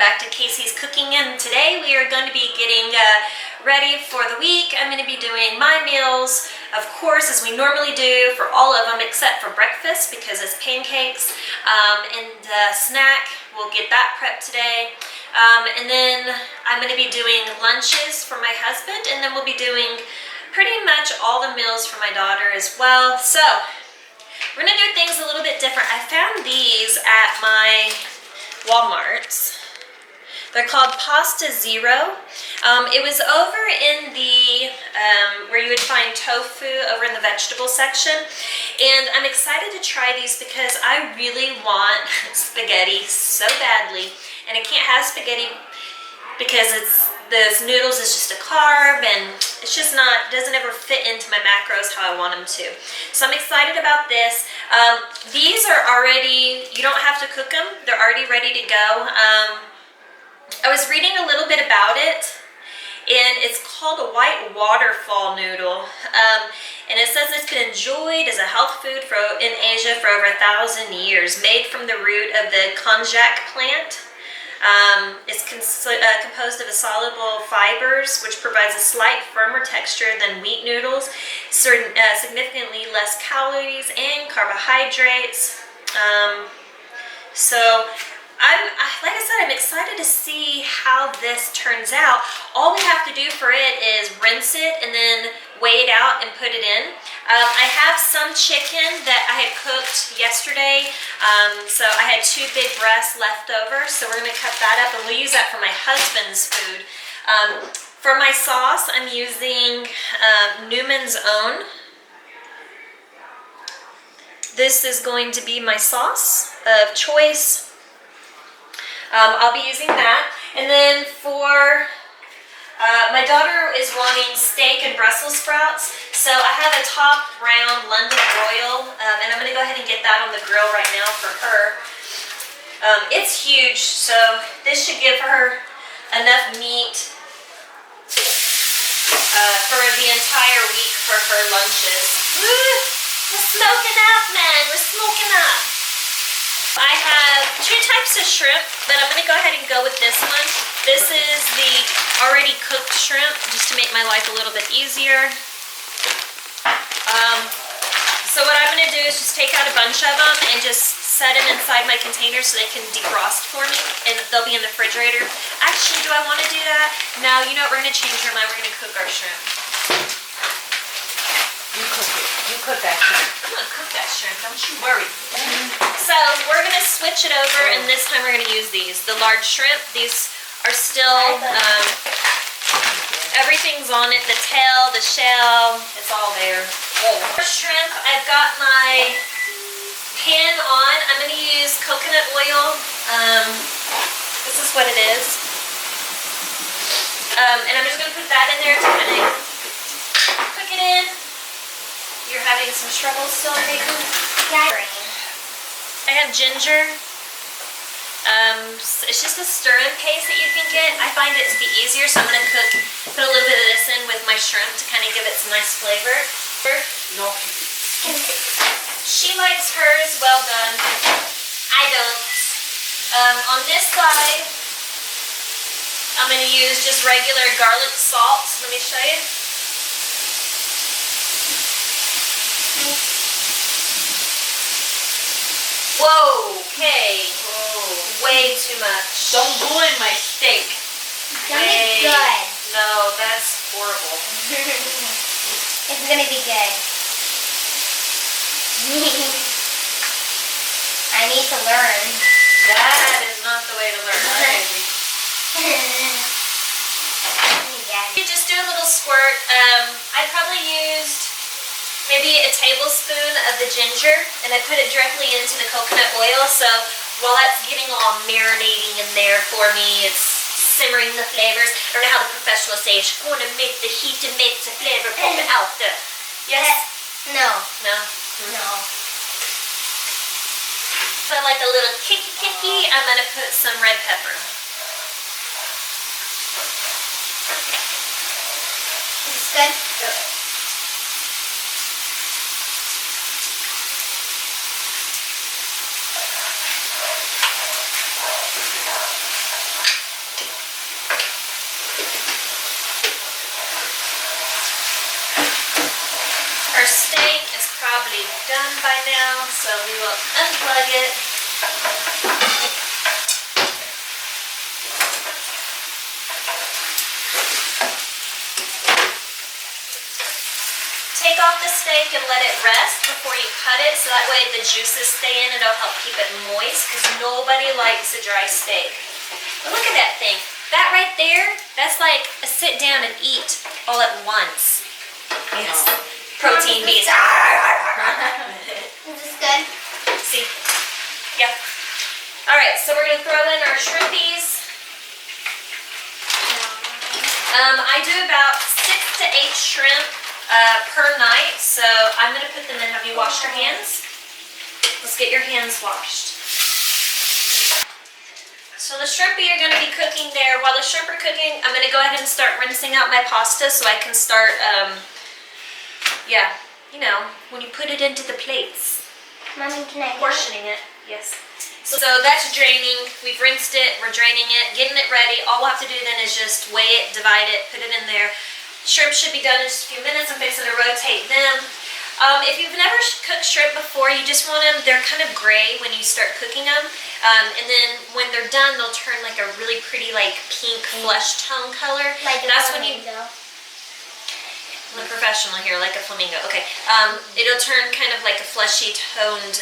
back to Casey's Cooking, and today we are going to be getting ready for the week. I'm going to be doing my meals, of course, as we normally do for all of them except for breakfast because it's pancakes, and snack. We'll get that prepped today. And then I'm going to be doing lunches for my husband, and then we'll be doing pretty much all the meals for my daughter as well. So we're going to do things a little bit different. I found these at my Walmart's. They're called Pasta Zero. It was over in the, where you would find tofu, over in the vegetable section. And I'm excited to try these because I really want spaghetti so badly. And I can't have spaghetti because those noodles is just a carb, and it's just not, doesn't ever fit into my macros how I want them to. So I'm excited about this. These are already, you don't have to cook them. They're already ready to go. I was reading a little bit about it, and it's called a white waterfall noodle. And it says it's been enjoyed as a health food in Asia for over 1,000 years, made from the root of the konjac plant. It's composed of soluble fibers, which provides a slight firmer texture than wheat noodles, significantly less calories and carbohydrates. So like I said, I'm excited to see how this turns out. All we have to do for it is rinse it and then weigh it out and put it in. I have some chicken that I had cooked yesterday, so I had 2 big breasts left over, so we're going to cut that up and we'll use that for my husband's food. For my sauce, I'm using Newman's Own. This is going to be my sauce of choice. I'll be using that. And then for my daughter is wanting steak and Brussels sprouts, so I have a top round London broil, and I'm going to go ahead and get that on the grill right now for her. It's huge, so this should give her enough meat for the entire week for her lunches. Woo! We're smoking up, man! We're smoking up! I have 2 types of shrimp, but I'm going to go ahead and go with this one. This is the already cooked shrimp, just to make my life a little bit easier. So what I'm going to do is just take out a bunch of them and just set them inside my container so they can defrost for me, and they'll be in the refrigerator. Actually, do I want to do that? No, you know what, we're going to change our mind. We're going to cook our shrimp. You cook it. You cook that shrimp. I'm going to cook that shrimp, don't you worry. So we're going to switch it over, and this time we're going to use these. The large shrimp, these are still, everything's on it. The tail, the shell, it's all there. For shrimp, I've got my pan on. I'm going to use coconut oil. This is what it is. And I'm just going to put that in there to kind of cook it in. You're having some struggles still, Nathan? Yeah. I have ginger. It's just a stir-in paste that you can get. I find it to be easier, so I'm going to put a little bit of this in with my shrimp to kind of give it some nice flavor. No. She likes hers well done. I don't. On this side, I'm going to use just regular garlic salt. Let me show you. Whoa, okay. Whoa. Way too much. Don't ruin my steak. It's gonna be good. No, that's horrible. It's gonna be good. I need to learn. That is not the way to learn. You just do a little squirt. I probably used maybe a tablespoon of the ginger, and I put it directly into the coconut oil, so while that's getting all marinating in there for me, it's simmering the flavors. I don't know how the professionals say, it's going to make the heat to make the flavor pop out. Yes? No. No? No. So like a little kicky, I'm going to put some red pepper. Is this good? so we will unplug it. Take off the steak and let it rest before you cut it, so that way the juices stay in and it'll help keep it moist, because nobody likes a dry steak. But look at that thing. That right there, that's like a sit down and eat all at once. Yes. Protein bees. Is this good? See? Yeah. All right, so we're gonna throw in our shrimpies. I do about 6 to 8 shrimp per night, so I'm gonna put them in. Have you washed your hands? Let's get your hands washed. So the shrimpy are gonna be cooking there. While the shrimp are cooking, I'm gonna go ahead and start rinsing out my pasta so I can start, yeah, you know, when you put it into the plates. Mommy, can I Portioning it, yes. So that's draining. We've rinsed it, we're draining it, getting it ready. All we'll have to do then is just weigh it, divide it, put it in there. Shrimp should be done in just a few minutes. I'm fixing to rotate them. If you've never cooked shrimp before, you just want them, they're kind of gray when you start cooking them. And then when they're done, they'll turn like a really pretty like pink flesh tone color. Like And that's when you, flamingo. I'm a professional here, like a flamingo. Okay, it'll turn kind of like a fleshy toned,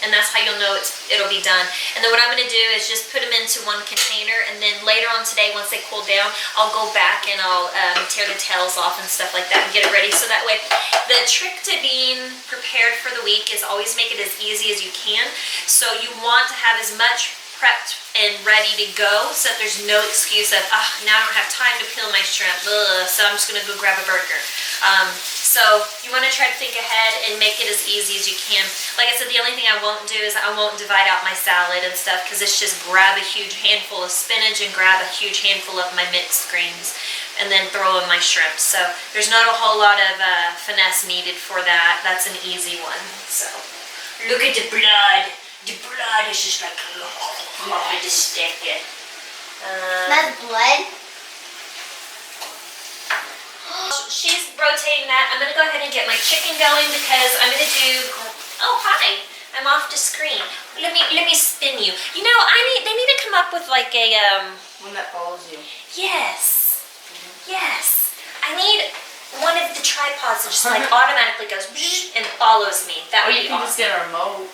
and that's how you'll know it'll be done. And then what I'm gonna do is just put them into one container, and then later on today, once they cool down, I'll go back and I'll tear the tails off and stuff like that and get it ready. So that way, the trick to being prepared for the week is always make it as easy as you can. So you want to have as much prepped and ready to go, so that there's no excuse of, now I don't have time to peel my shrimp, so I'm just gonna go grab a burger. So you want to try to think ahead and make it as easy as you can. Like I said, the only thing I won't do is I won't divide out my salad and stuff, because it's just grab a huge handful of spinach and grab a huge handful of my mixed greens and then throw in my shrimp. So there's not a whole lot of finesse needed for that. That's an easy one. So look at the blood. The blood is just like off of the stick. That's blood? She's rotating that. I'm gonna go ahead and get my chicken going, because I'm gonna do. Oh hi! I'm off the screen. Let me spin you. You know, they need to come up with like a One that follows you. Yes, yes. I need one of the tripods that just like automatically goes and follows me. That Or would you be can just awesome. get a remote.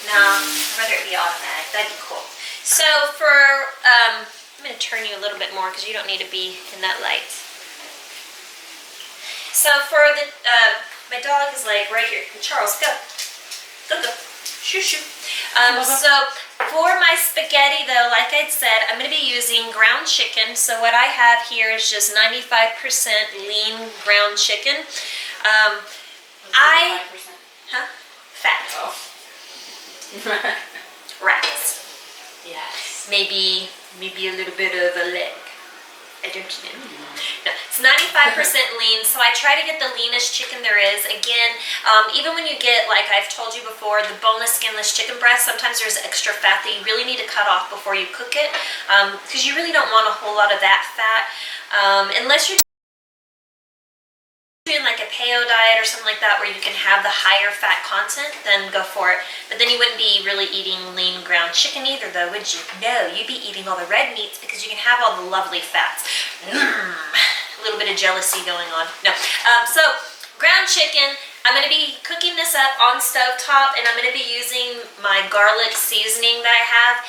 No, I'd rather it be automatic. That'd be cool. So for I'm gonna turn you a little bit more because you don't need to be in that light. So for the my dog is like right here. Charles, go, go, go, shoo, shoo. So for my spaghetti though, like I said, I'm gonna be using ground chicken. So what I have here is just 95% lean ground chicken. Fat. Oh. Rats. Yes. Maybe a little bit of a leg. I don't know. No, it's 95% lean, so I try to get the leanest chicken there is. Again, even when you get, like I've told you before, the boneless, skinless chicken breast, sometimes there's extra fat that you really need to cut off before you cook it, because you really don't want a whole lot of that fat, unless you're doing like a paleo diet or something like that where you can have the higher fat content, then go for it. But then you wouldn't be really eating lean ground chicken either though, would you? No, you'd be eating all the red meats because you can have all the lovely fats. A little bit of jealousy going on. No. So ground chicken, I'm going to be cooking this up on stovetop, and I'm going to be using my garlic seasoning that I have.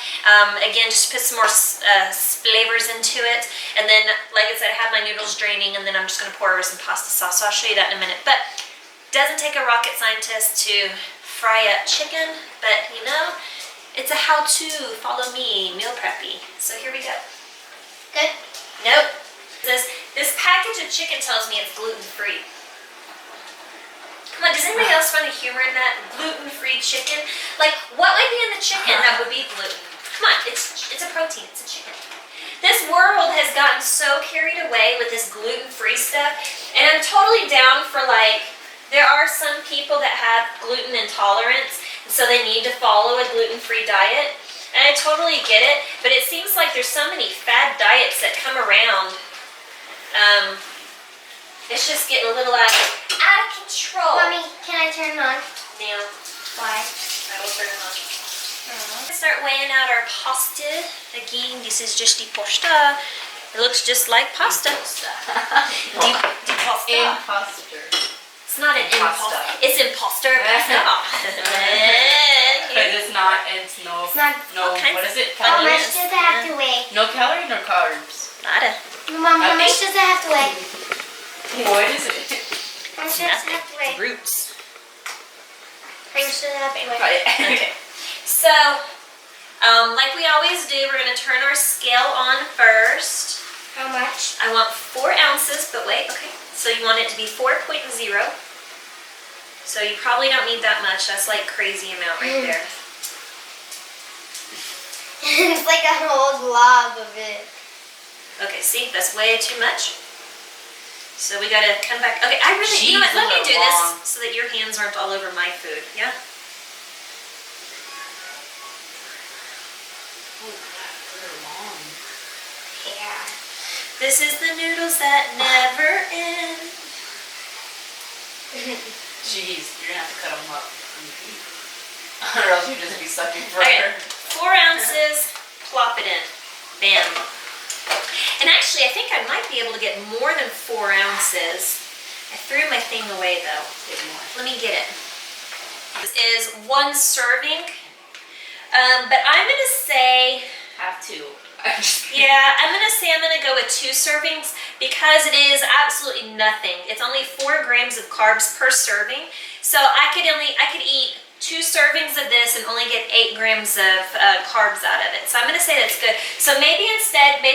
Again, just put some more flavors into it. And then, like I said, I have my noodles draining, and then I'm just going to pour over some pasta sauce. So I'll show you that in a minute. But it doesn't take a rocket scientist to fry up chicken, but you know, it's a how-to, follow me, meal preppy. So here we go. Good? Nope. This package of chicken tells me it's gluten-free. Come on, does anybody else find a humor in that? Gluten-free chicken? Like, what would be in the chicken that would be gluten? Come on, it's a protein, it's a chicken. This world has gotten so carried away with this gluten-free stuff, and I'm totally down for like, there are some people that have gluten intolerance, and so they need to follow a gluten-free diet, and I totally get it, but it seems like there's so many fad diets that come around. It's just getting a little out of out of control. Mommy, can I turn it on? Now, Why? I will turn it on. Start weighing out our pasta. Again, this is just the pasta. It looks just like pasta. The pasta. Imposter. It's not an Impasta. imposter. It's imposter. But it's not, it's no, It's not no, all kinds what of is it? How Calories. much does it have to weigh? No calorie, no carbs. Nada. Mom, how much does it have to weigh? What is it? How much does it Nothing. have to weigh? It's roots. How much does it have to weigh? Okay. So, like we always do, we're going to turn our scale on first. How much? I want 4 ounces, but wait, okay. So you want it to be 4.0. So you probably don't need that much. That's like crazy amount right there. It's like a whole glob of it. Okay, see, that's way too much. So we gotta come back. Okay, I really, you know what, Jeez, let me a do little long. this so that your hands aren't all over my food, yeah? Yeah. This is the noodles that never end. Jeez, you're gonna have to cut them up. Or else you'll just be sucking Okay, forever. 4 ounces, plop it in. Bam. And actually, I think I might be able to get more than 4 ounces. I threw my thing away though. Get more. Let me get it. This is 1 serving. But I'm gonna say, Have to. yeah, I'm gonna go with 2 servings because it is absolutely nothing. It's only 4 grams of carbs per serving. So I could eat 2 servings of this and only get 8 grams of carbs out of it. So I'm gonna say that's good. So maybe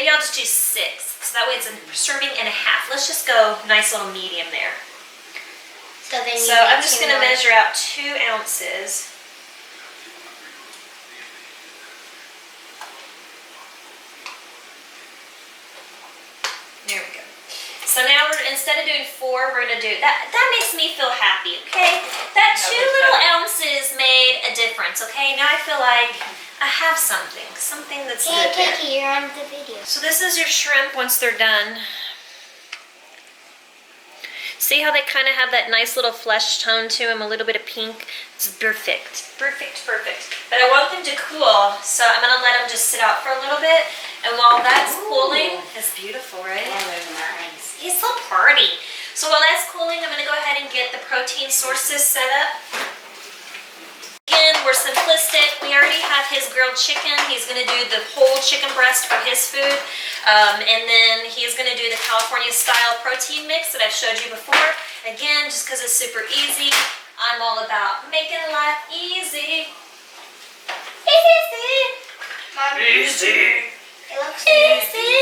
I'll just do 6. So that way it's a serving and a half. Let's just go nice little medium there. So then you So need I'm just 2 gonna more. measure out 2 ounces. There we go. So now instead of doing 4, we're gonna do that. That makes me feel happy, okay? That 2 little ounces made a difference, okay? Now I feel like I have something that's Hey, good there. Kiki, you're on the video. So this is your shrimp once they're done. See how they kind of have that nice little flesh tone to them, a little bit of pink? It's perfect, perfect, perfect. But I want them to cool, so I'm gonna let them just sit out for a little bit. And while that's cooling, it's beautiful, right? Oh, they're nice. He's so pretty. So while that's cooling, I'm gonna go ahead and get the protein sources set up. Again, we're simplistic. We already have his grilled chicken. He's gonna do the whole chicken breast for his food. And then he's gonna do the California style protein mix that I've showed you before. Again, just because it's super easy, I'm all about making life easy. Easy. Mom, Easy. it looks Easy.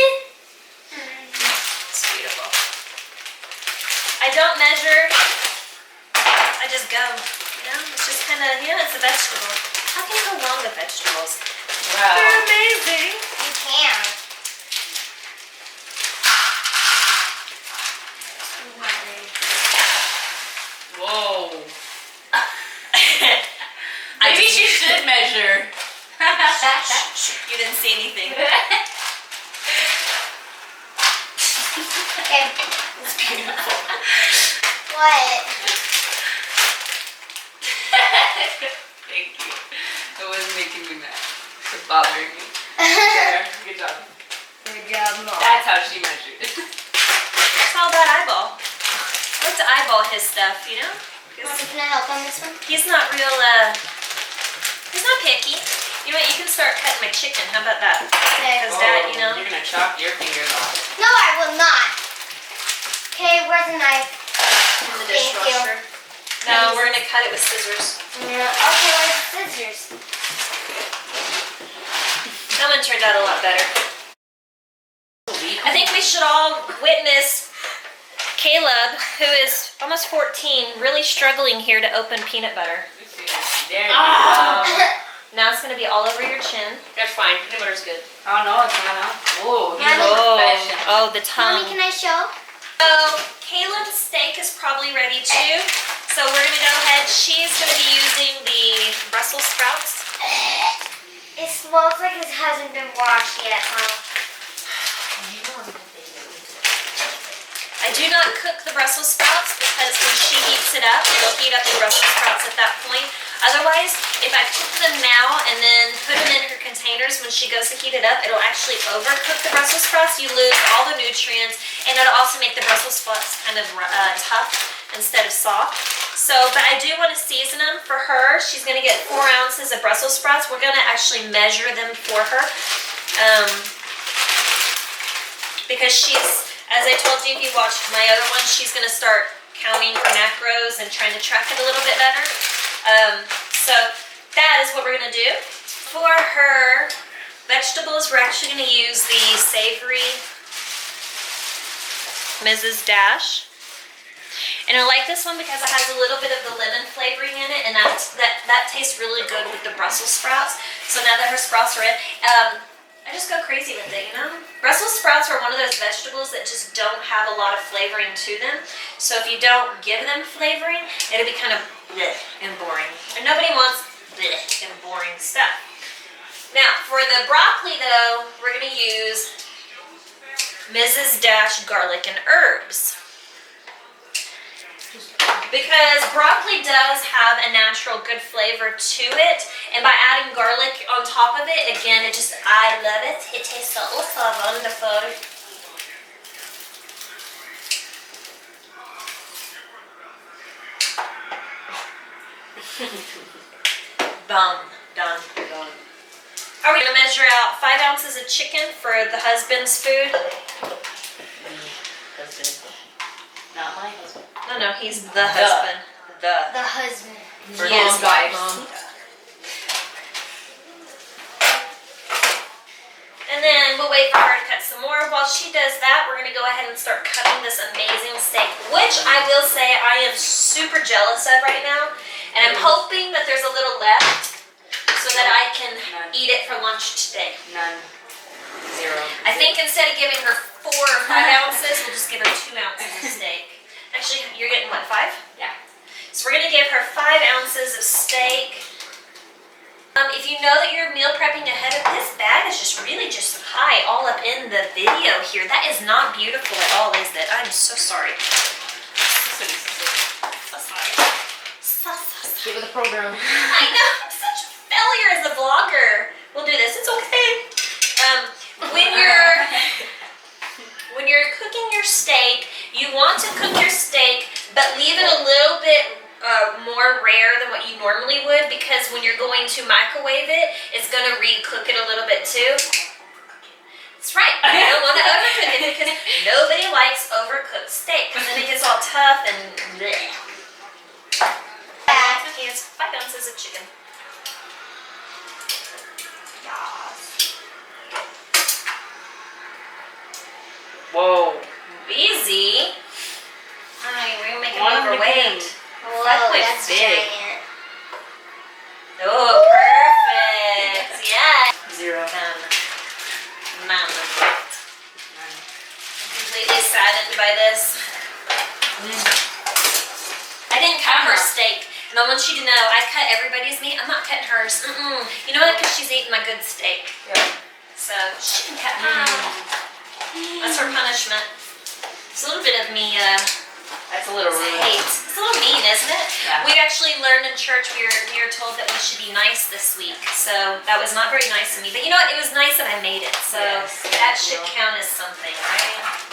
It's beautiful. I don't measure. I just go. You know, it's just kind of, it's a vegetable. How can you go wrong with vegetables? Wow. They're amazing. You can. Whoa. I Maybe just- you should measure. You didn't see anything. Okay. It's beautiful. What? Thank you. It was making me mad. It was bothering me. Yeah, good job. Good job, Mom. That's how she measured. It's all about eyeball. I like to eyeball his stuff, you know? 'Cause Mom, can I help on this one? he's not real, he's not picky. You know what, you can start cutting my chicken. How about that? Okay. Because Dad, you know. You're gonna chop your fingers off. No, I will not. Okay, where's the knife? In the Thank you. dishwasher. No, we're gonna cut it with scissors. Yeah. Okay, where's the scissors? That one turned out a lot better. I think we should all witness Caleb, who is almost 14, really struggling here to open peanut butter. There you Ah. go. Now it's gonna be all over your chin. That's fine. Peanut butter's good. Oh no, it's not out. Whoa, he's Mommy. a professional. Oh, the Mommy, tongue. can I show? So Caleb's steak is probably ready too. So we're gonna go ahead. She's gonna be using the Brussels sprouts. It smells like it hasn't been washed yet, huh? I do not not cook the Brussels sprouts because when she heats it up, it'll heat up the Brussels sprouts at that point. Otherwise, if I cook them now and then put them in her containers when she goes to heat it up, it'll actually overcook the Brussels sprouts. You lose all the nutrients, and it'll also make the Brussels sprouts kind of tough instead of soft. So, but I do want to season them for her. She's going to get 4 ounces of Brussels sprouts. We're going to actually measure them for her. Because she's, as I told you, if you watched my other one, she's going to start counting her macros and trying to track it a little bit better. So that is what we're going to do. For her vegetables, we're actually going to use the savory Mrs. Dash. And I like this one because it has a little bit of the lemon flavoring in it, and that tastes really good with the Brussels sprouts. So now that her sprouts are in, I just go crazy with it, you know? Brussels sprouts are one of those vegetables that just don't have a lot of flavoring to them. So if you don't give them flavoring, it'll be kind of bleh and boring. And nobody wants bleh and boring stuff. Now, for the broccoli though, we're gonna use Mrs. Dash garlic and herbs. Because broccoli does have a natural good flavor to it, and by adding garlic on top of it, again, I love it. It tastes so wonderful. Done. Are we gonna measure out 5 ounces of chicken for the husband's food? Husband. Not my husband. No, he's the husband. The husband. For He is his wife. And then we'll wait for her to cut some more. While she does that, we're gonna go ahead and start cutting this amazing steak, which I will say I am super jealous of right now. And I'm hoping that there's a little left so that I can eat it for lunch today. None. 0. I think instead of giving her 4 or 5 ounces, we'll just give her 2 ounces of steak. Actually, you're getting what, 5? Yeah. So we're gonna give her 5 ounces of steak. If you know that you're meal prepping ahead of this bag is just really just high all up in the video here. That is not beautiful at all, is it? I'm so sorry. So sorry. So sorry. Get with the program. I know, I'm such a failure as a vlogger. We'll do this, it's okay. When you're cooking your steak, you want to cook your steak, but leave it a little bit more rare than what you normally would, because when you're going to microwave it, it's going to re-cook it a little bit too. That's right, you don't want to overcook it because nobody likes overcooked steak because then it gets all tough and bleh. Here's 5 ounces of chicken. Whoa. Easy. We're making One overweight. Whoa, Luckily that's big. giant. Oh, perfect. Yeah. 0. None. Completely saddened by this. I didn't cut her steak. And I want you to know, I cut everybody's meat. I'm not cutting hers. You know what? Because she's eating my good steak. Yeah. So she can cut mine. That's her punishment. It's a little bit of me, That's a little rude. hate. It's a little mean, isn't it? Yeah. We actually learned in church, we were told that we should be nice this week. So that was not very nice of me. But you know what? It was nice that I made it. So Yes, that thank should you. count as something, right?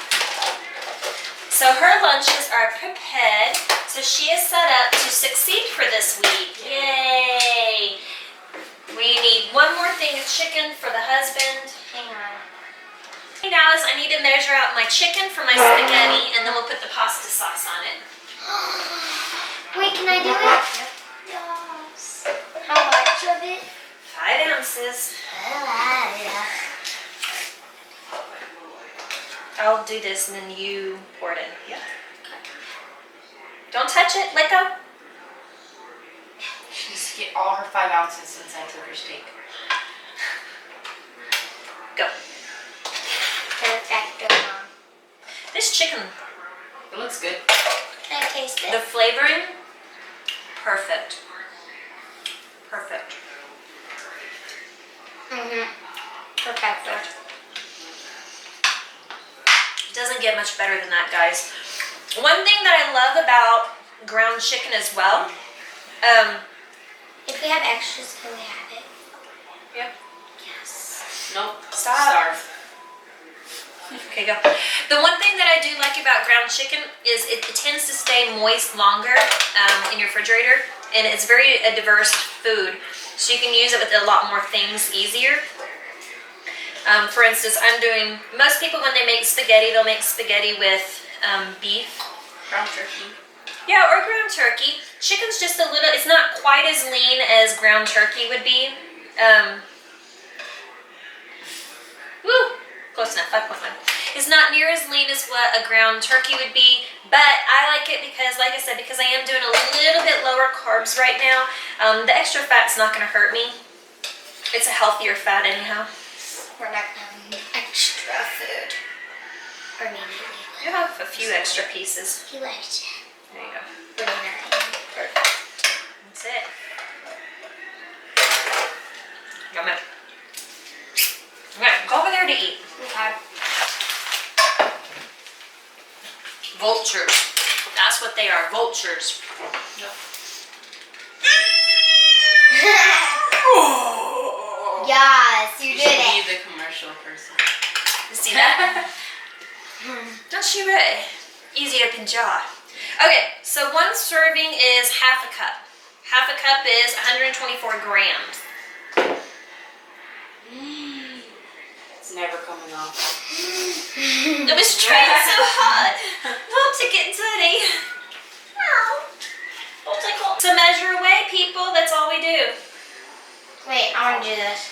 So her lunches are prepared. So she is set up to succeed for this week. Yay! We need one more thing of chicken for the husband. Hang on. Now is I need to measure out my chicken for my spaghetti, and then we'll put the pasta sauce on it. Wait, can I do it? Yep. Yes. How much of it? 5 ounces. I'll do this and then you pour it in. Yeah. Don't touch it. Let go. She needs to get all her 5 ounces since I took her steak. Go. Perfecto, Mom. This chicken, It looks good. Can I taste the it? flavoring, perfect. Perfect. Perfecto. It doesn't get much better than that, guys. One thing that I love about ground chicken as well, If we have extras, can we have it? yeah. Yes. Nope. Stop. Starve. Okay, go. The one thing that I do like about ground chicken is it tends to stay moist longer in your refrigerator, and it's very a diverse food, so you can use it with a lot more things easier. For instance, most people when they make spaghetti, they'll make spaghetti with beef. Ground turkey. Yeah, or ground turkey. Chicken's just a little, it's not quite as lean as ground turkey would be. Woo! Close enough, 5.1. It's not near as lean as what a ground turkey would be, but I like it because, like I said, because I am doing a little bit lower carbs right now, the extra fat's not going to hurt me. It's a healthier fat anyhow. We're not having extra food. Or maybe You have a few extra pieces. he liked it. There you go. 49. That's it. Come on. Okay, go over there to eat. Okay. Vultures. That's what they are, vultures. Yes, you You did should it. be the commercial person. You see that? Don't you really? Easy open jaw. Okay, so one serving is half a cup. Half a cup is 124 grams. It's never coming off. I was trying so hard not to get dirty. To measure away, people, that's all we do. Wait, I want to do this.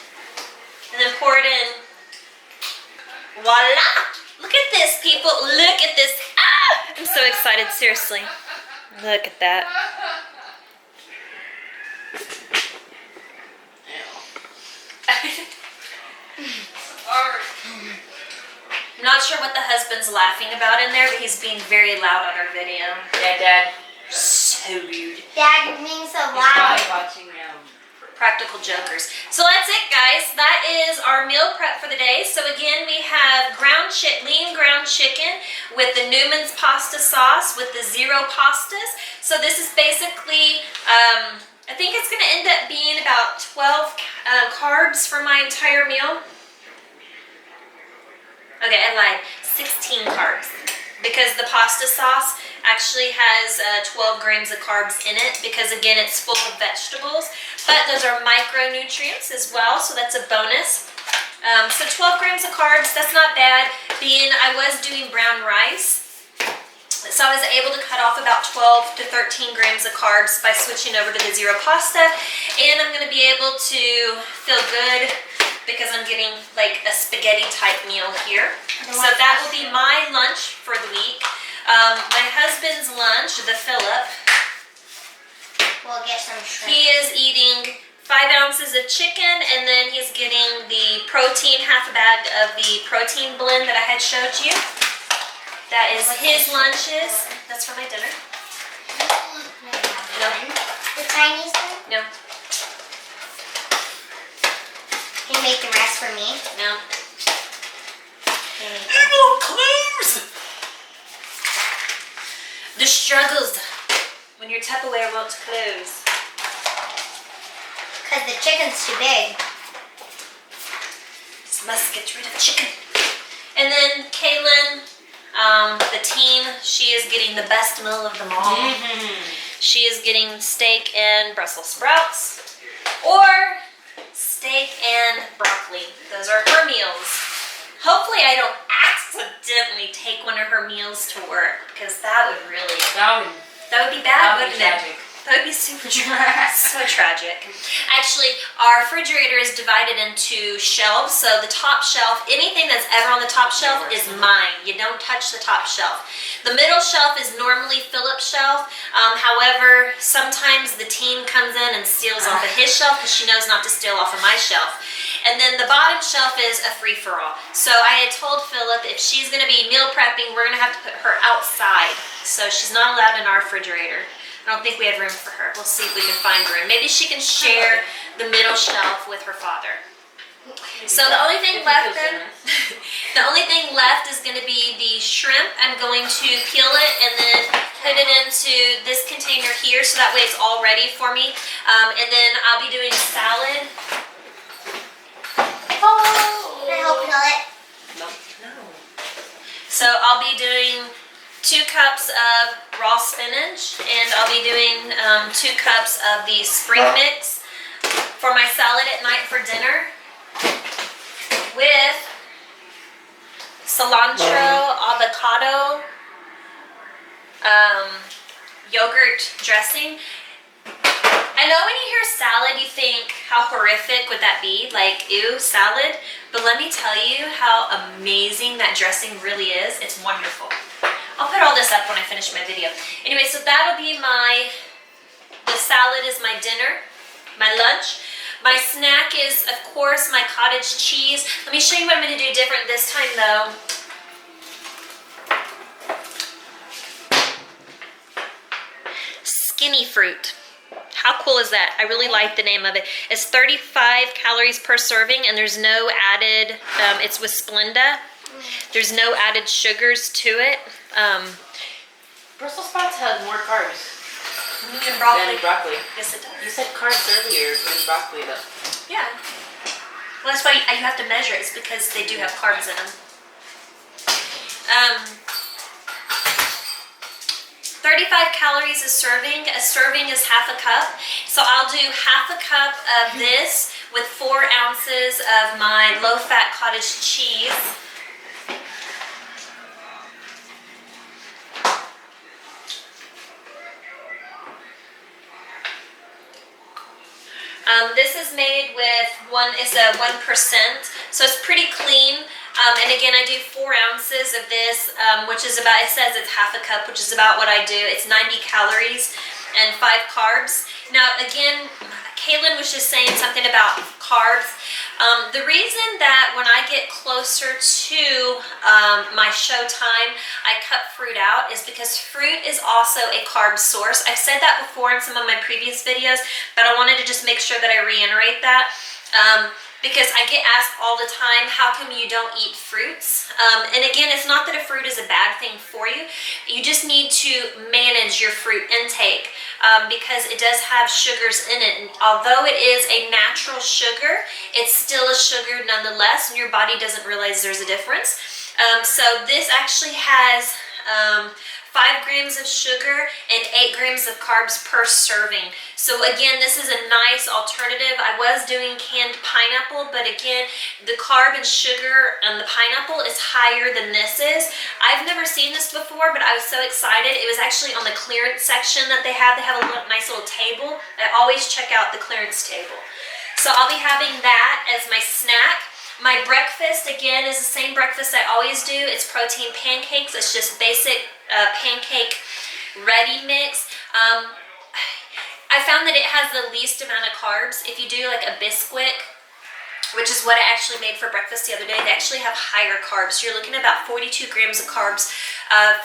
And then pour it in. Voila! Look at this, people. Look at this. Ah! I'm so excited, seriously. Look at that. I'm not sure what the husband's laughing about in there, but he's being very loud on our video. Yeah, Dad. So rude. Dad, you're being so He's loud. probably watching Practical jokers. So that's it, guys. That is our meal prep for the day. So again, we have lean ground chicken with the Newman's pasta sauce with the zero pastas. So this is basically, I think it's going to end up being about 12 carbs for my entire meal. Okay, I lied. 16 carbs. Because the pasta sauce actually has 12 grams of carbs in it because, again, it's full of vegetables. But those are micronutrients as well, so that's a bonus. So 12 grams of carbs, that's not bad. I was doing brown rice, so I was able to cut off about 12 to 13 grams of carbs by switching over to the zero pasta. And I'm going to be able to feel good because I'm getting like a spaghetti type meal here. So that will be my lunch for the week. My husband's lunch, the Phillip, We'll get some shrimp. he is eating 5 ounces of chicken, and then he's getting the protein, half a bag of the protein blend that I had showed you. That is his lunches. That's for my dinner. No. The tiniest one? No, Can you make the rest for me? no. Can you make the- won't close! The struggles when your Tupperware won't close. Because the chicken's too big. This must get rid of chicken. And then Kaylin, the teen, she is getting the best meal of them all. She is getting steak and Brussels sprouts or steak and broccoli. Those are her meals. Hopefully I don't accidentally take one of her meals to work because that would really, that would be bad, wouldn't it? tragic. That would be super so tragic. Actually, our refrigerator is divided into shelves. So the top shelf, anything that's ever on the top shelf is mine. You don't touch the top shelf. The middle shelf is normally Phillip's shelf. However, sometimes the team comes in and steals off of his shelf because she knows not to steal off of my shelf. And then the bottom shelf is a free-for-all. So I had told Phillip if she's going to be meal prepping, we're going to have to put her outside. So she's not allowed in our refrigerator. I don't think we have room for her. We'll see if we can find room. Maybe she can share the middle shelf with her father. So the only thing left then, the only thing left is going to be be the shrimp. I'm going to peel it and then put it into this container here so that way it's all ready for me. And then I'll be doing salad. Can I help peel it? No. So I'll be doing 2 cups of raw spinach, and I'll be doing 2 cups of the spring mix for my salad at night for dinner with cilantro, avocado, yogurt dressing. I know when you hear salad, you think, how horrific would that be? Like, ew, salad? But let me tell you how amazing that dressing really is. It's wonderful. I'll put all this up when I finish my video. Anyway, so that'll be the salad is my dinner, my lunch. My snack is, of course, my cottage cheese. Let me show you what I'm going to do different this time, though. Skinny fruit. How cool is that? I really like the name of it. It's 35 calories per serving, and there's no added, it's with Splenda. There's no added sugars to it. Brussels sprouts have more carbs And broccoli. than broccoli. Yes, it does. You said carbs earlier than broccoli though. Yeah. Well, that's why you have to measure it. It's because they do have carbs in them. 35 calories a serving. A serving is half a cup. So I'll do half a cup of this with 4 ounces of my low-fat cottage cheese. This is made with it's a 1%, so it's pretty clean. And again, I do 4 ounces of this, which is about, it says it's half a cup, which is about what I do. It's 90 calories and 5 carbs. Now, again, Kaylin was just saying something about carbs. The reason that when I get closer to my show time, I cut fruit out is because fruit is also a carb source. I've said that before in some of my previous videos, but I wanted to just make sure that I reiterate that. Because I get asked all the time, how come you don't eat fruits? And again, it's not that a fruit is a bad thing for you. You just need to manage your fruit intake because it does have sugars in it. And although it is a natural sugar, it's still a sugar nonetheless, and your body doesn't realize there's a difference. So this actually has 5 grams of sugar and 8 grams of carbs per serving. So again, this is a nice alternative. I was doing canned pineapple, but again, the carb and sugar and the pineapple is higher than this is. I've never seen this before, but I was so excited. It was actually on the clearance section that they have. They have a nice little table. I always check out the clearance table. So I'll be having that as my snack. My breakfast, again, is the same breakfast I always do. It's protein pancakes. It's just basic pancake ready mix. I found that it has the least amount of carbs. If you do like a Bisquick, which is what I actually made for breakfast the other day, they actually have higher carbs. So you're looking at about 42 grams of carbs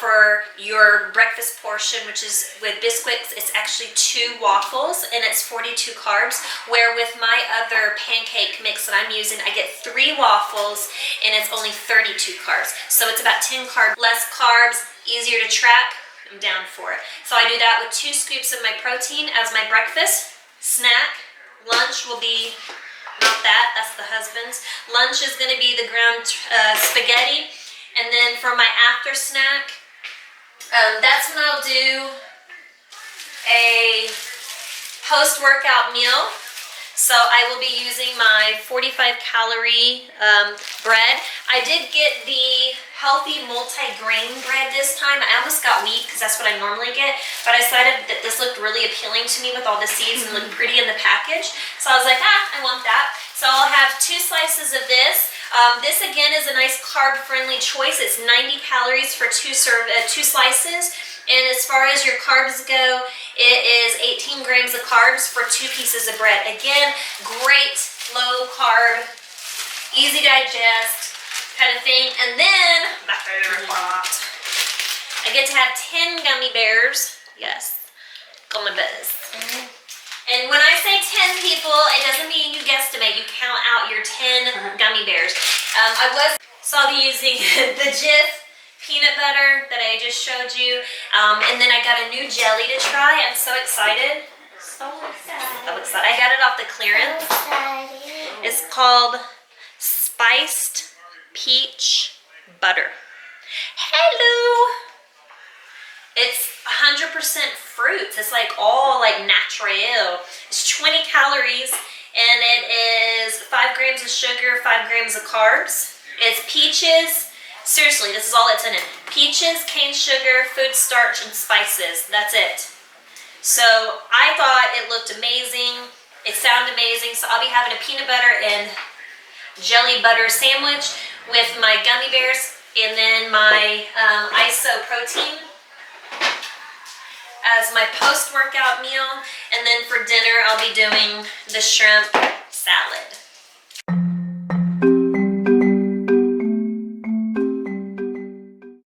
for your breakfast portion, which is with Bisquicks, it's actually 2 waffles and it's 42 carbs, where with my other pancake mix that I'm using, I get 3 waffles and it's only 32 carbs. So it's about 10 carbs, less carbs, easier to track. I'm down for it. So I do that with 2 scoops of my protein as my breakfast. Snack, lunch will be not that, that's the husband's. Lunch is going to be the ground spaghetti. And then for my after snack, that's when I'll do a post-workout meal. So I will be using my 45 calorie bread. I did get the healthy multi-grain bread this time. I almost got wheat because that's what I normally get, but I decided that this looked really appealing to me with all the seeds and looked pretty in the package. So I was like, I want that. So I'll have 2 slices of this. This again is a nice carb-friendly choice. It's 90 calories for 2 slices. And as far as your carbs go, it is 18 grams of carbs for 2 pieces of bread. Again, great low carb, easy digest kind of thing. And then, my favorite part, I get to have 10 gummy bears. Yes, gummy bears. And when I say 10 people, it doesn't mean you guesstimate. You count out your 10 gummy bears. So I'll be using the Jif peanut butter that I just showed you. And then I got a new jelly to try. I'm so excited. So excited. So excited. I got it off the clearance. It's called Spiced Peach Butter. Hello! It's 100% fruits. It's like all like natural. It's 20 calories and it is 5 grams of sugar, 5 grams of carbs. It's peaches. Seriously, this is all that's in it. Peaches, cane sugar, food starch, and spices. That's it. So I thought it looked amazing. It sounded amazing. So I'll be having a peanut butter and jelly butter sandwich with my gummy bears and then my ISO protein as my post-workout meal. And then for dinner, I'll be doing the shrimp salad.